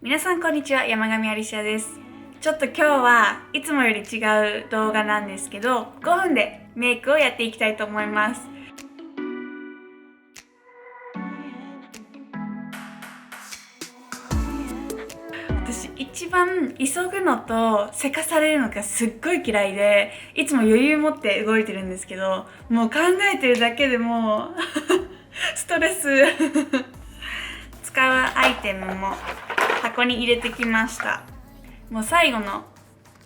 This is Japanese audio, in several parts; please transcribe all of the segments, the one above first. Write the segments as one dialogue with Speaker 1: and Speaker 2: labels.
Speaker 1: 皆さんこんにちは、山上アリシアです。ちょっと今日はいつもより違う動画なんですけど、5分でメイクをやっていきたいと思います。私一番急ぐのとせかされるのがすっごい嫌いで、いつも余裕持って動いてるんですけど、もう考えてるだけでもうストレス使うアイテムも箱に入れてきました。もう最後の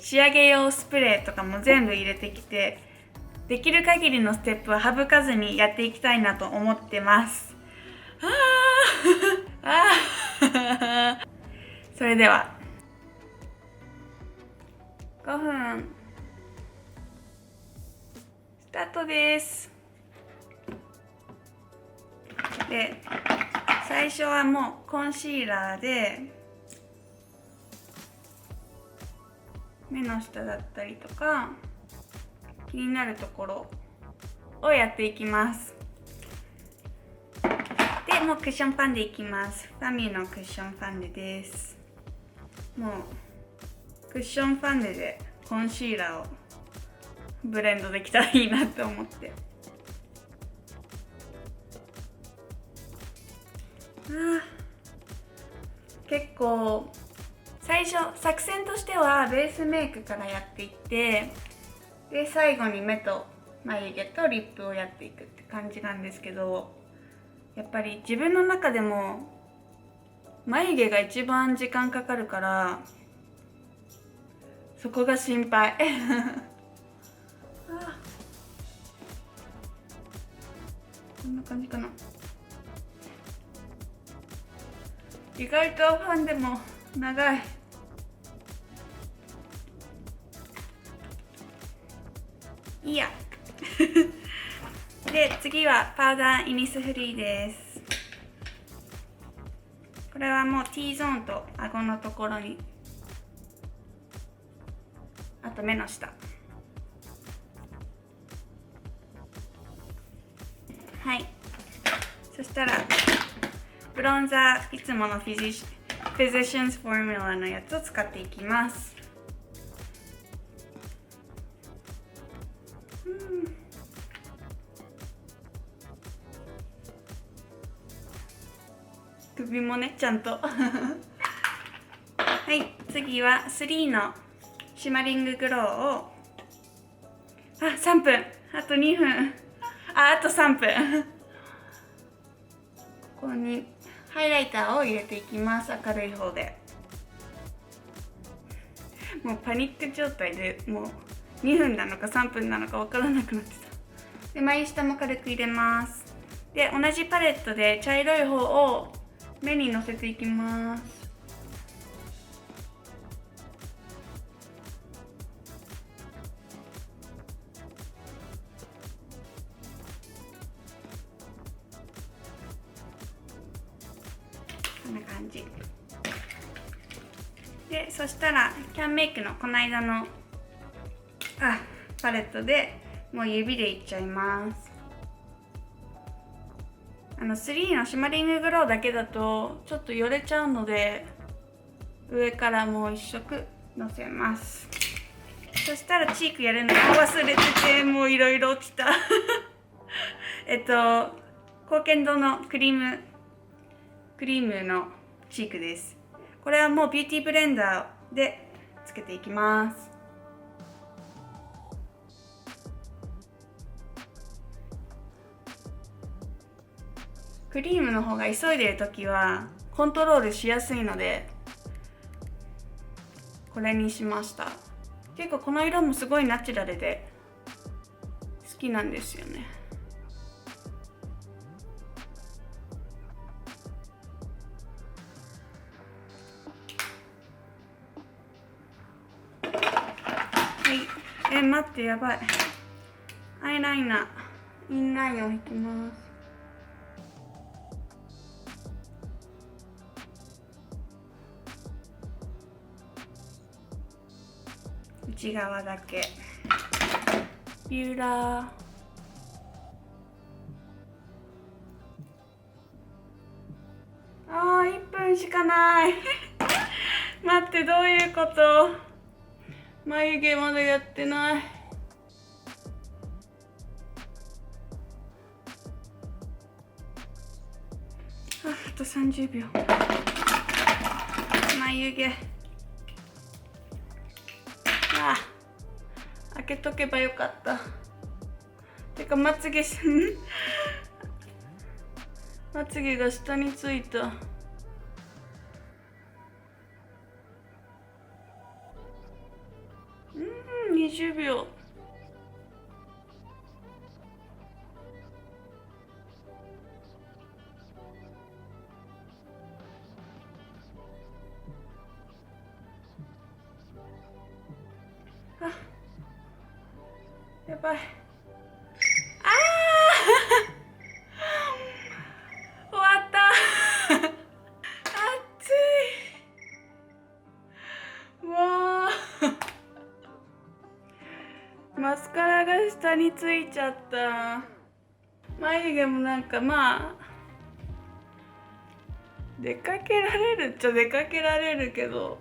Speaker 1: 仕上げ用スプレーとかも全部入れてきて、できる限りのステップは省かずにやっていきたいなと思ってます。それでは5分スタートです。で、最初はもうコンシーラーで目の下だったりとか気になるところをやっていきます。で、もうクッションファンデいきます。ファミのクッションファンデです。もうクッションファンデでコンシーラーをブレンドできたらいいなと思って。結構最初作戦としてはベースメイクからやっていって、で最後に目と眉毛とリップをやっていくって感じなんですけど、やっぱり自分の中でも眉毛が一番時間かかるからそこが心配こんな感じかな。意外とファンでも長い。いいやで、次はパウダーイニスフリーです。これはもう T ゾーンと顎のところに、あと目の下、はい。そしたらブロンザー、いつものフィジシャンズフォーミュラのやつを使っていきます。首もね、ちゃんとはい、次は3のシマリンググローを3分、あと2分、あと3分ここにハイライターを入れていきます。明るい方で。もうパニック状態で、もう2分なのか3分なのか分からなくなってた。で、眉下も軽く入れます。で、同じパレットで茶色い方を目にのせていきます。こんな感じで、そしたらキャンメイクのこの間のパレットでもう指でいっちゃいます。3のシマリンググローだけだとちょっとよれちゃうので、上からもう1色のせます。そしたらチークやるのを忘れてて、もういろいろ落ちた高堅度のクリームのチークです。これはもうビューティーブレンダーでつけていきます。クリームの方が急いでるときはコントロールしやすいので、これにしました。結構この色もすごいナチュラルで好きなんですよね。はい、待って、やばい。アイライナー、インラインを引きます。内側だけビューラー、1分しかないってどういうこと？眉毛まだやってない。あと30秒。眉毛。開けとけばよかった。てかまつげまつげが下についた。20秒。やばい。終わった。暑い。わー。マスカラが下についちゃった。眉毛もなんか出かけられるっちゃ出かけられるけど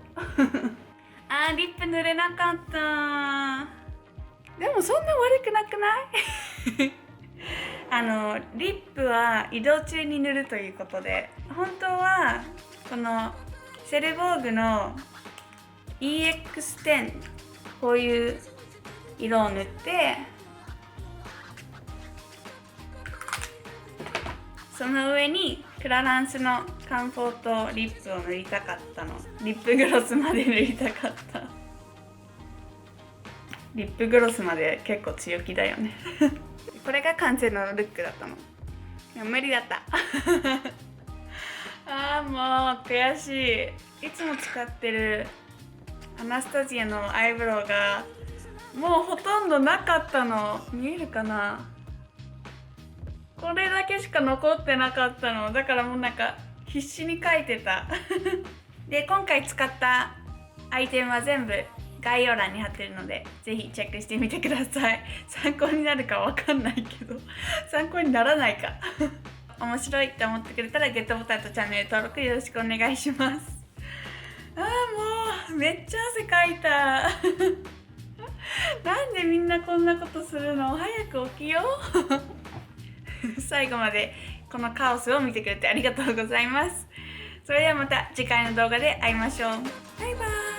Speaker 1: リップ塗れなかった。でもそんな悪くなくないリップは移動中に塗るということで、本当はこのセルボーグの EX10 こういう色を塗ってその上にクラランスのカンフォートリップを塗りたかったの。リップグロスまで塗りたかった。リップグロスまで結構強気だよねこれが完成のルックだったの。いや無理だったもう悔しい。いつも使ってるアナスタジアのアイブロウがもうほとんどなかったの。見えるかな？これだけしか残ってなかったの。だからもうなんか必死に描いてたで今回使ったアイテムは全部概要欄に貼ってるのでぜひチェックしてみてください。参考になるかわかんないけど参考にならないか面白いって思ってくれたらグッドボタンとチャンネル登録よろしくお願いします。もうめっちゃ汗かいたなんでみんなこんなことするの？早く起きよう最後までこのカオスを見てくれてありがとうございます。それではまた次回の動画で会いましょう。バイバーイ。